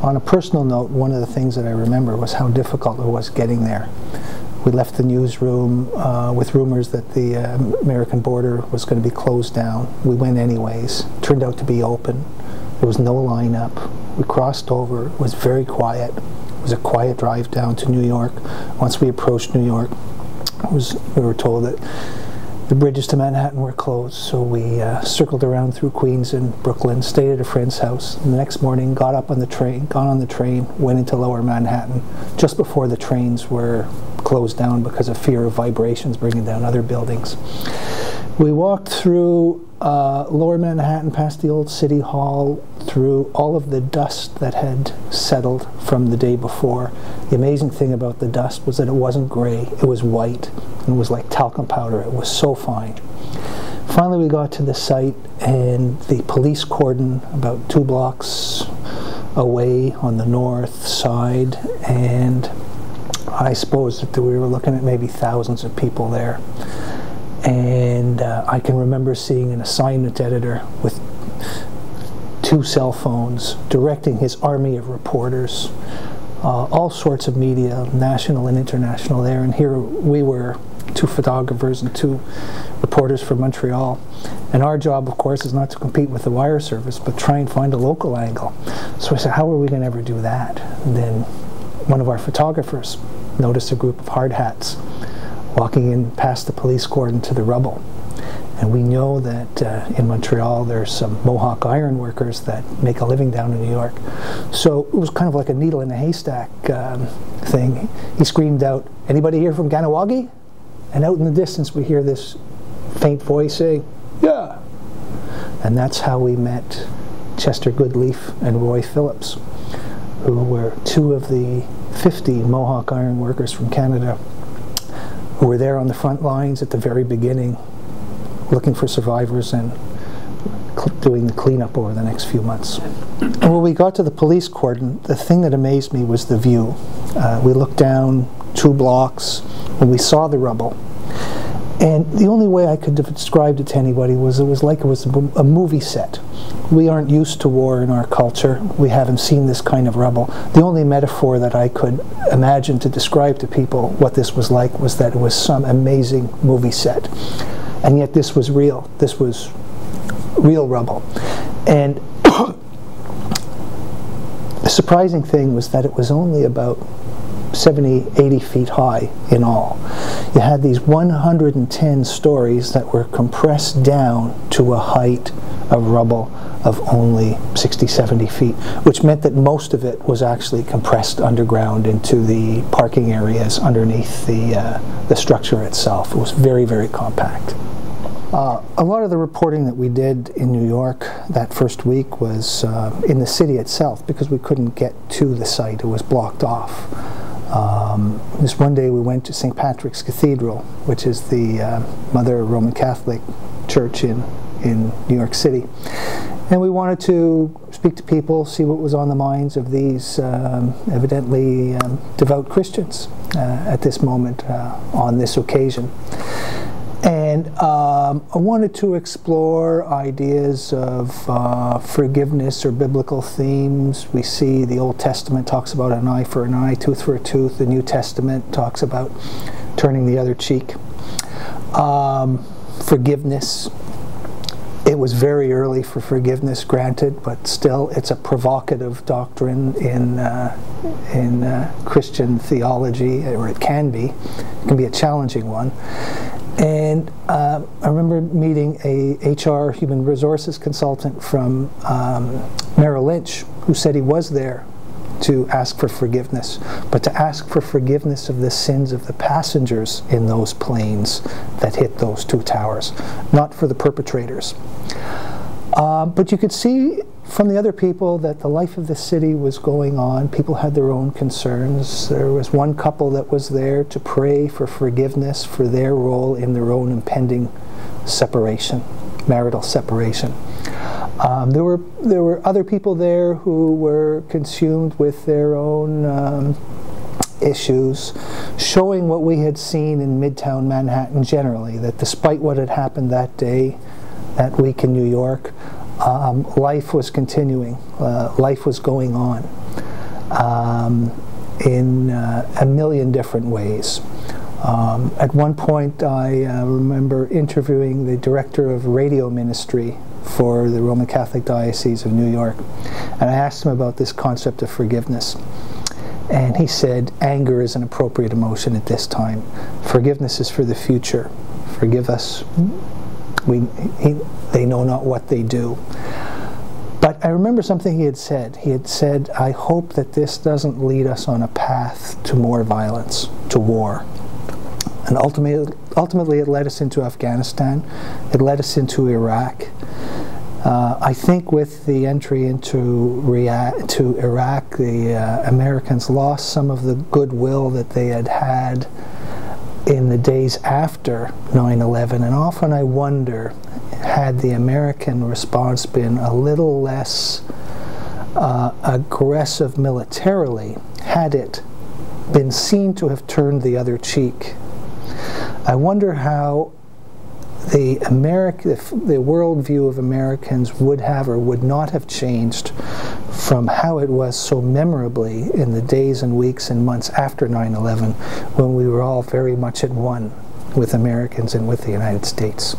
On a personal note, one of the things that I remember was how difficult it was getting there. We left the newsroom with rumors that the American border was going to be closed down. We went anyways. It turned out to be open. There was no lineup. We crossed over. It was very quiet. It was a quiet drive down to New York. Once we approached New York, we were told that the bridges to Manhattan were closed, so we circled around through Queens and Brooklyn, stayed at a friend's house. And the next morning, got on the train, went into Lower Manhattan just before the trains were closed down because of fear of vibrations bringing down other buildings. We walked through Lower Manhattan, past the old City Hall, through all of the dust that had settled from the day before. The amazing thing about the dust was that it wasn't gray, it was white, and it was like talcum powder. It was so fine. Finally we got to the site, and the police cordon about 2 blocks away on the north side, and I suppose that we were looking at maybe thousands of people there. And I can remember seeing an assignment editor with 2 cell phones directing his army of reporters, all sorts of media, national and international there. And here we were, 2 photographers and 2 reporters from Montreal. And our job, of course, is not to compete with the wire service, but try and find a local angle. So I said, how are we going to ever do that? And then one of our photographers noticed a group of hard hats walking in past the police cordon to the rubble. And we know that in Montreal there's some Mohawk iron workers that make a living down in New York. So it was kind of like a needle in a haystack thing. He screamed out, "Anybody here from Ganawagi?" And out in the distance we hear this faint voice saying, "Yeah." And that's how we met Chester Goodleaf and Roy Phillips, who were 2 of the 50 Mohawk iron workers from Canada who were there on the front lines at the very beginning, looking for survivors and doing the cleanup over the next few months. And when we got to the police cordon, the thing that amazed me was the view. We looked down 2 blocks and we saw the rubble. And the only way I could have described it to anybody was it was like it was a movie set. We aren't used to war in our culture. We haven't seen this kind of rubble. The only metaphor that I could imagine to describe to people what this was like was that it was some amazing movie set. And yet this was real. This was real rubble. And the surprising thing was that it was only about 70, 80 feet high in all. You had these 110 stories that were compressed down to a height of rubble of only 60, 70 feet, which meant that most of it was actually compressed underground into the parking areas underneath the structure itself. It was very, very compact. A lot of the reporting that we did in New York that first week was in the city itself, because we couldn't get to the site. It was blocked off. This one day we went to St. Patrick's Cathedral, which is the Mother Roman Catholic Church in New York City. And we wanted to speak to people, see what was on the minds of these evidently devout Christians at this moment on this occasion. And I wanted to explore ideas of forgiveness or biblical themes. We see the Old Testament talks about an eye for an eye, tooth for a tooth. The New Testament talks about turning the other cheek. Forgiveness. It was very early for forgiveness, granted, but still it's a provocative doctrine in Christian theology, or it can be. It can be a challenging one. And I remember meeting a HR human resources consultant from Merrill Lynch, who said he was there to ask for forgiveness, but to ask for forgiveness of the sins of the passengers in those planes that hit those 2 towers, not for the perpetrators. But you could see from the other people that the life of the city was going on. People had their own concerns. There was one couple that was there to pray for forgiveness for their role in their own impending separation, marital separation. There were other people there who were consumed with their own issues, showing what we had seen in Midtown Manhattan generally, that despite what had happened that day, that week in New York, life was continuing, life was going on. in a million different ways. At one point, I remember interviewing the director of radio ministry for the Roman Catholic Diocese of New York, and I asked him about this concept of forgiveness. And he said, anger is an appropriate emotion at this time. Forgiveness is for the future. Forgive us. They know not what they do. But I remember something he had said. He had said, I hope that this doesn't lead us on a path to more violence, to war. And ultimately it led us into Afghanistan. It led us into Iraq. I think with the entry into Iraq, the Americans lost some of the goodwill that they had in the days after 9/11, and often I wonder, had the American response been a little less aggressive militarily, had it been seen to have turned the other cheek? I wonder how the worldview of Americans would have or would not have changed from how it was so memorably in the days and weeks and months after 9/11, when we were all very much at one with Americans and with the United States.